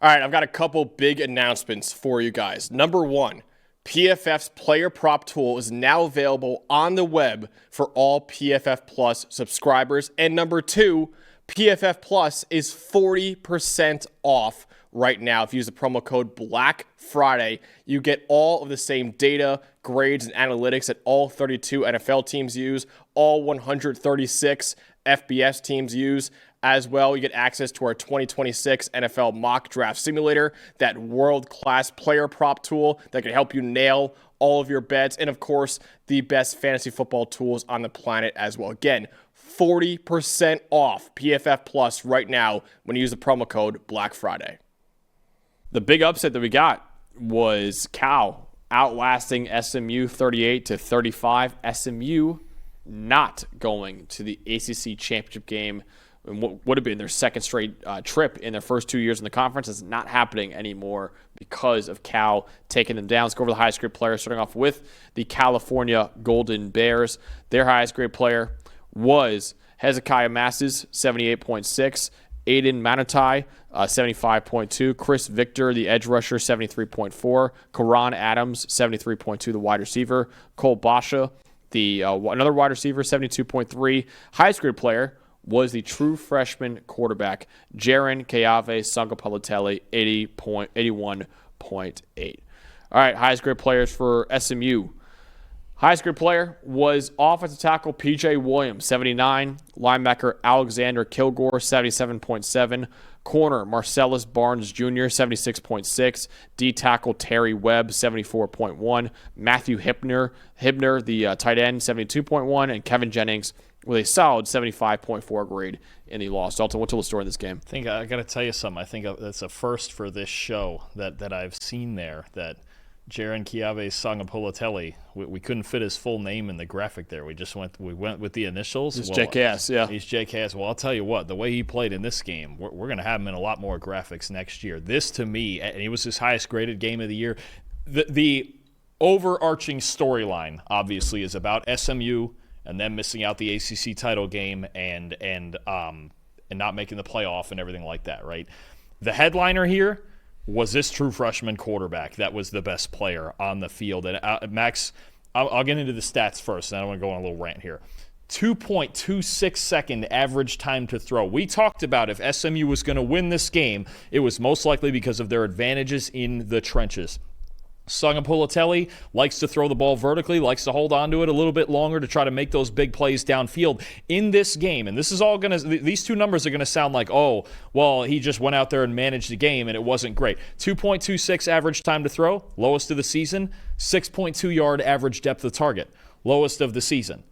All right, I've got a couple big announcements for you guys. Number one, PFF's player prop tool is now available on the web for all PFF Plus subscribers. And number two, PFF Plus is 40% off right now. If you use the promo code BLACKFRIDAY, you get all of the same data, grades, and analytics that all 32 NFL teams use, all 136 FBS teams use. As well, you get access to our 2026 NFL mock draft simulator, that world-class player prop tool that can help you nail all of your bets, and of course, the best fantasy football tools on the planet as well. Again, 40% off PFF Plus right now when you use the promo code BLACKFRIDAY. The big upset that we got was Cal outlasting SMU 38-35. SMU not going to the ACC championship game. And what would have been their second straight trip in their first 2 years in the conference is not happening anymore because of Cal taking them down. Let's go over the highest grade players, starting off with the California Golden Bears. Their highest grade player was Hezekiah Masses, 78.6. Aiden Manatai, 75.2. Chris Victor, the edge rusher, 73.4. Karan Adams, 73.2, the wide receiver. Cole Basha, another wide receiver, 72.3. Highest grade player was the true freshman quarterback, Jaron Keave Sangapalatelli, 81.8. All right, highest grade players for SMU. Highest grade player was offensive tackle P.J. Williams, 79. Linebacker Alexander Kilgore, 77.7. Corner Marcellus Barnes Jr., 76.6. D tackle Terry Webb, 74.1. Matthew Hibner, the tight end, 72.1. And Kevin Jennings with a solid 75.4 grade in the loss. Dalton, what's the story in this game? I think I got to tell you something. I think that's a first for this show that I've seen there, that Jaron Keave Sangapalatelli, we couldn't fit his full name in the graphic there. We went with the initials. He's JKS, yeah. He's JKS. Well, I'll tell you what, the way he played in this game, we're going to have him in a lot more graphics next year. This, to me, and he was his highest graded game of the year. The overarching storyline, obviously, is about SMU and them missing out the ACC title game and not making the playoff and everything like that, right? The headliner here was this true freshman quarterback that was the best player on the field. And Max, I'll get into the stats first, and I want to go on a little rant here. 2.26 second average time to throw. We talked about if SMU was going to win this game, it was most likely because of their advantages in the trenches. Sangapalatelli likes to throw the ball vertically, likes to hold on to it a little bit longer to try to make those big plays downfield. In this game, and this is all going to, these two numbers are going to sound like, oh, well, he just went out there and managed the game and it wasn't great. 2.26 average time to throw, lowest of the season. 6.2 yard average depth of target, lowest of the season.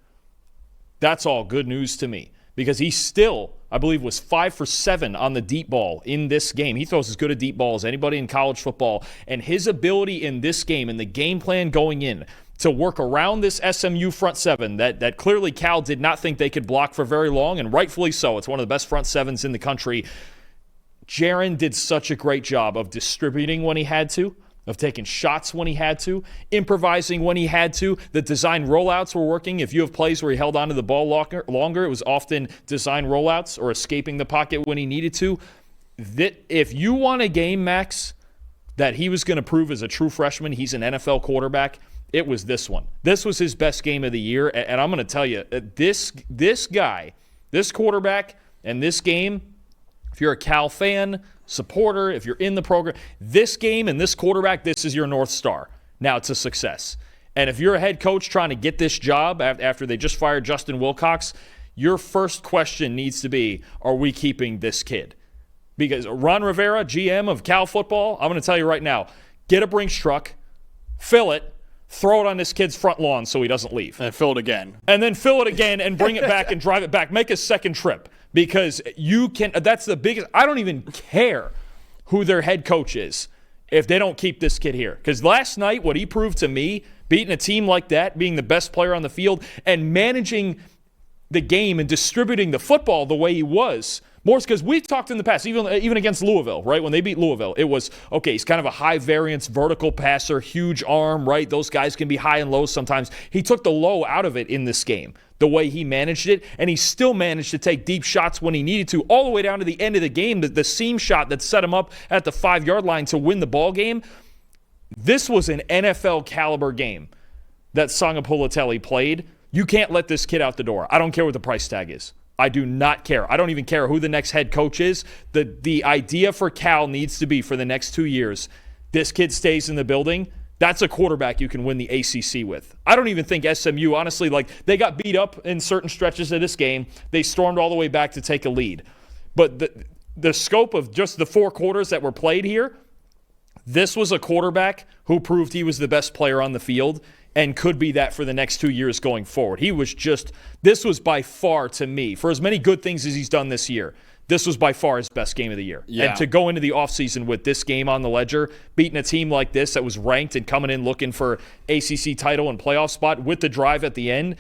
That's all good news to me, because he still, I believe, was 5 for 7 on the deep ball in this game. He throws as good a deep ball as anybody in college football. And his ability in this game and the game plan going in to work around this SMU front seven that clearly Cal did not think they could block for very long, and rightfully so. It's one of the best front sevens in the country. Jaron did such a great job of distributing when he had to, of taking shots when he had to, improvising when he had to. The design rollouts were working. If you have plays where he held onto the ball longer, it was often design rollouts or escaping the pocket when he needed to. If you want a game, Max, that he was going to prove as a true freshman, he's an NFL quarterback, it was this one. This was his best game of the year, and I'm going to tell you, this guy, this quarterback, and this game, if you're a Cal fan, supporter, if you're in the program, this game and this quarterback, this is your North Star. Now it's a success. And if you're a head coach trying to get this job after they just fired Justin Wilcox, your first question needs to be, are we keeping this kid? Because Ron Rivera, GM of Cal football, I'm going to tell you right now, get a Brinks truck, fill it, throw it on this kid's front lawn so he doesn't leave. And fill it again. And then fill it again and bring it back and drive it back. Make a second trip. Because you can, that's the biggest, I don't even care who their head coach is if they don't keep this kid here. Because last night, what he proved to me, beating a team like that, being the best player on the field, and managing the game and distributing the football the way he was, More because we've talked in the past, even against Louisville, right? When they beat Louisville, it was, okay, he's kind of a high variance vertical passer, huge arm, right? Those guys can be high and low sometimes. He took the low out of it in this game, the way he managed it, and he still managed to take deep shots when he needed to, all the way down to the end of the game, the seam shot that set him up at the 5-yard line to win the ball game. This was an NFL caliber game that Sangapolatelli played. You can't let this kid out the door. I don't care what the price tag is. I do not care. I don't even care who the next head coach is. The idea for Cal needs to be for the next 2 years, this kid stays in the building. That's a quarterback you can win the ACC with. I don't even think SMU, honestly, they got beat up in certain stretches of this game. They stormed all the way back to take a lead. But the scope of just the 4 quarters that were played here, this was a quarterback who proved he was the best player on the field and could be that for the next 2 years going forward. This was by far, to me, for as many good things as he's done this year, this was by far his best game of the year. Yeah. And to go into the offseason with this game on the ledger, beating a team like this that was ranked and coming in looking for ACC title and playoff spot with the drive at the end,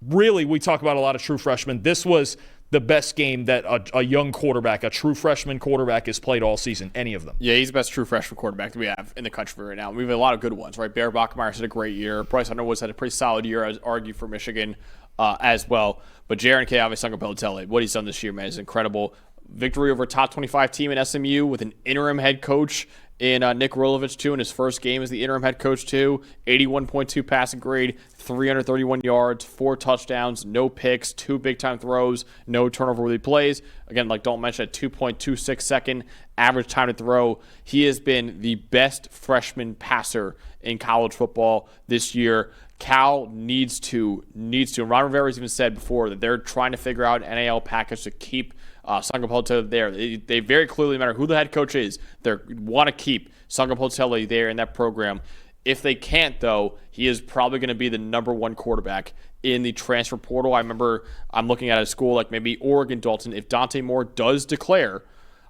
really, we talk about a lot of true freshmen. This was the best game that a young quarterback, a true freshman quarterback, has played all season, any of them. Yeah, he's the best true freshman quarterback that we have in the country right now. We have a lot of good ones, right? Bear Bachmeyer's had a great year. Bryce Underwood's had a pretty solid year, I would argue, for Michigan as well. But Jaron Sangapelitelli, what he's done this year, man, is incredible. Victory over a top 25 team in SMU with an interim head coach in Nick Rolovich, too, in his first game as the interim head coach, too. 81.2 passing grade, 331 yards, 4 touchdowns, no picks, 2 big-time throws, no turnover-worthy plays. Again, like Dalton mentioned, a 2.26 second average time to throw. He has been the best freshman passer in college football this year. Cal needs to. And Ron Rivera's even said before that they're trying to figure out an NAL package to keep Sangapelitelli there. They very clearly, no matter who the head coach is, they want to keep Sangapelitelli there in that program. If they can't, though, he is probably going to be the number 1 quarterback in the transfer portal. I remember I'm looking at a school like maybe Oregon, Dalton. If Dante Moore does declare,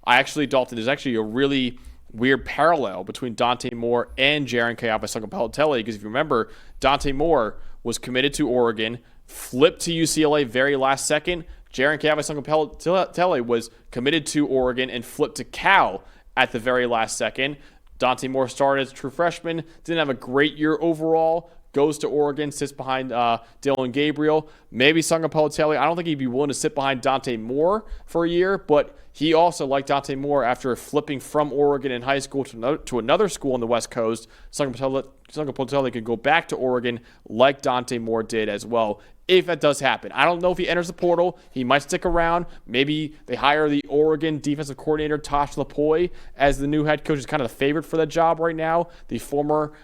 there's actually a really weird parallel between Dante Moore and Jaron Sangapelitelli, because if you remember, Dante Moore was committed to Oregon, flipped to UCLA very last second. Jaron Sangapelitelli was committed to Oregon and flipped to Cal at the very last second. Dante Moore started as a true freshman, didn't have a great year overall, goes to Oregon, sits behind Dylan Gabriel. Maybe Sangapelitelli, I don't think he'd be willing to sit behind Dante Moore for a year, but he also, like Dante Moore, after flipping from Oregon in high school to another school on the West Coast, Sangapelitelli could go back to Oregon like Dante Moore did as well, if that does happen. I don't know if he enters the portal. He might stick around. Maybe they hire the Oregon defensive coordinator, Tosh Lapoy, as the new head coach. Is kind of the favorite for that job right now. The former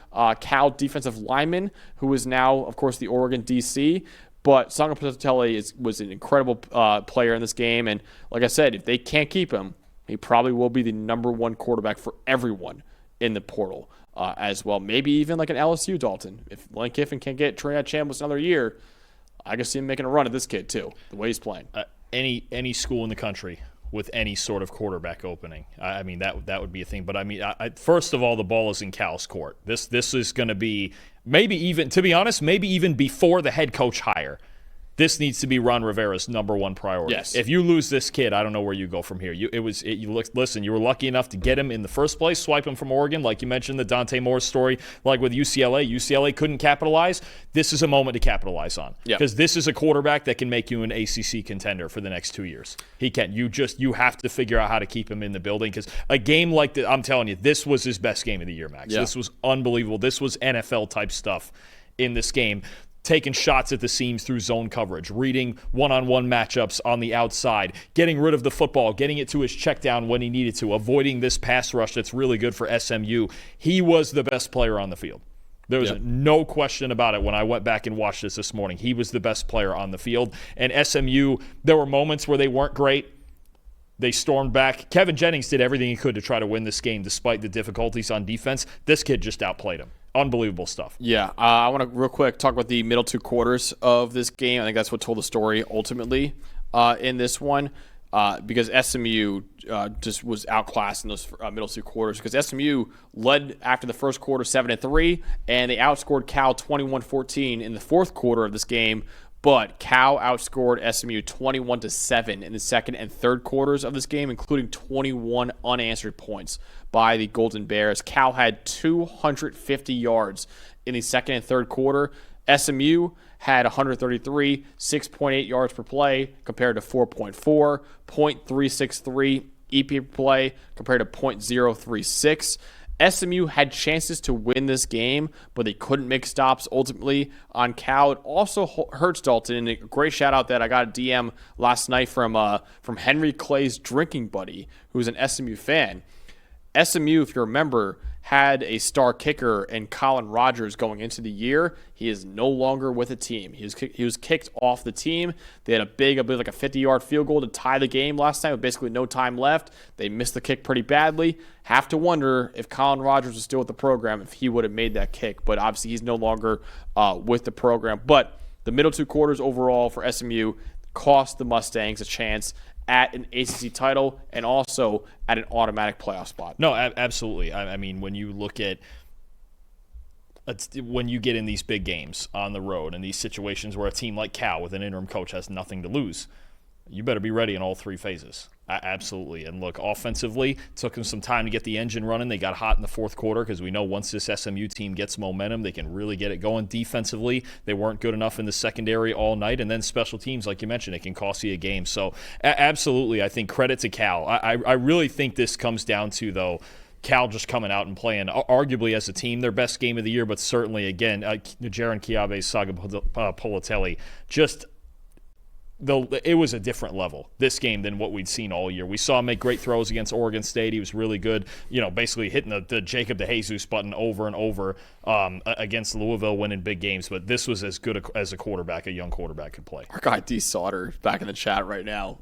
Cal defensive lineman, who is now, of course, the Oregon DC. But Sangapelitelli was an incredible player in this game. And like I said, if they can't keep him, he probably will be the number 1 quarterback for everyone in the portal as well. Maybe even like an LSU Dalton. If Lane Kiffin can't get Trey Chambliss another year, I can see him making a run at this kid too, the way he's playing. Any school in the country with any sort of quarterback opening, I mean, that would be a thing. But I mean, first of all, the ball is in Cal's court. This is going to be maybe even, to be honest, maybe even before the head coach hire. This needs to be Ron Rivera's number 1 priority. Yes. If you lose this kid, I don't know where you go from here. You were lucky enough to get him in the first place, swipe him from Oregon, like you mentioned the Dante Moore story, like with UCLA. UCLA couldn't capitalize. This is a moment to capitalize on, because this is a quarterback that can make you an ACC contender for the next 2 years. He can. You have to figure out how to keep him in the building, because a game like this, I'm telling you, this was his best game of the year, Max. Yeah. This was unbelievable. This was NFL type stuff in this game. Taking shots at the seams through zone coverage, reading one-on-one matchups on the outside, getting rid of the football, getting it to his check down when he needed to, avoiding this pass rush that's really good for SMU. He was the best player on the field. There was no question about it when I went back and watched this morning. He was the best player on the field. And SMU, there were moments where they weren't great. They stormed back. Kevin Jennings did everything he could to try to win this game despite the difficulties on defense. This kid just outplayed him. Unbelievable stuff. Yeah, I want to real quick talk about the middle 2 quarters of this game. I think that's what told the story ultimately in this one, because SMU just was outclassed in those middle 2 quarters, because SMU led after the first quarter 7-3, and they outscored Cal 21-14 in the fourth quarter of this game. But Cal outscored SMU 21-7 in the second and third quarters of this game, including 21 unanswered points by the Golden Bears. Cal had 250 yards in the second and third quarter. SMU had 133, 6.8 yards per play compared to 4.4, .363 EP per play compared to .036. SMU had chances to win this game, but they couldn't make stops ultimately on Cal. It also hurts Dalton, and a great shout out that I got a DM last night from Henry Clay's drinking buddy, who's an SMU fan. SMU, if you remember, had a star kicker in Colin Rogers going into the year. He is no longer with the team. He was kicked off the team. They had a big, like a 50-yard field goal to tie the game last night with basically no time left. They missed the kick pretty badly. Have to wonder if Colin Rogers was still with the program, if he would have made that kick. But obviously he's no longer with the program. But the middle two quarters overall for SMU cost the Mustangs a chance at an ACC title and also at an automatic playoff spot. No, absolutely. I mean, when you look at when you get in these big games on the road and these situations where a team like Cal with an interim coach has nothing to lose, you better be ready in all three phases. Absolutely. And look, offensively, it took them some time to get the engine running. They got hot in the fourth quarter because we know once this SMU team gets momentum, they can really get it going. Defensively, they weren't good enough in the secondary all night. And then special teams, like you mentioned, it can cost you a game. So absolutely, I think credit to Cal. I really think this comes down to, though, Cal just coming out and playing, arguably as a team, their best game of the year, but certainly, again, Jaron Kiabe, Saga Politelli, just – though it was a different level, this game, than what we'd seen all year. We saw him make great throws against Oregon State. He was really good, basically hitting the Jacob DeJesus button over and over against Louisville, winning big games. But this was as good as a young quarterback could play. Our guy D. Sauter back in the chat right now,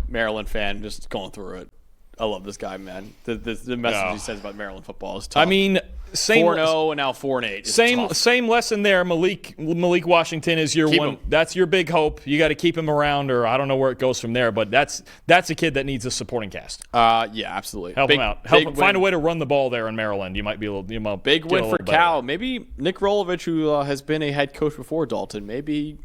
Maryland fan, just going through it. I love this guy, man. The message he says about Maryland football is tough. I mean, 4-0 and now 4-8. Same lesson there. Malik Washington is your one. That's your big hope. You got to keep him around, or I don't know where it goes from there. But that's a kid that needs a supporting cast. Yeah, absolutely. Help him out. Help him find a way to run the ball there in Maryland. You might be a little. Big win for Cal. Maybe Nick Rolovich, who has been a head coach before Dalton, maybe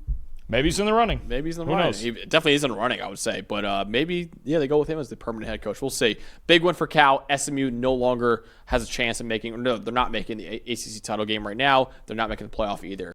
he's in the running. Maybe he's in the running. He definitely is in the running, I would say. But maybe, they go with him as the permanent head coach. We'll see. Big win for Cal. SMU no longer has a chance of they're not making the ACC title game right now. They're not making the playoff either.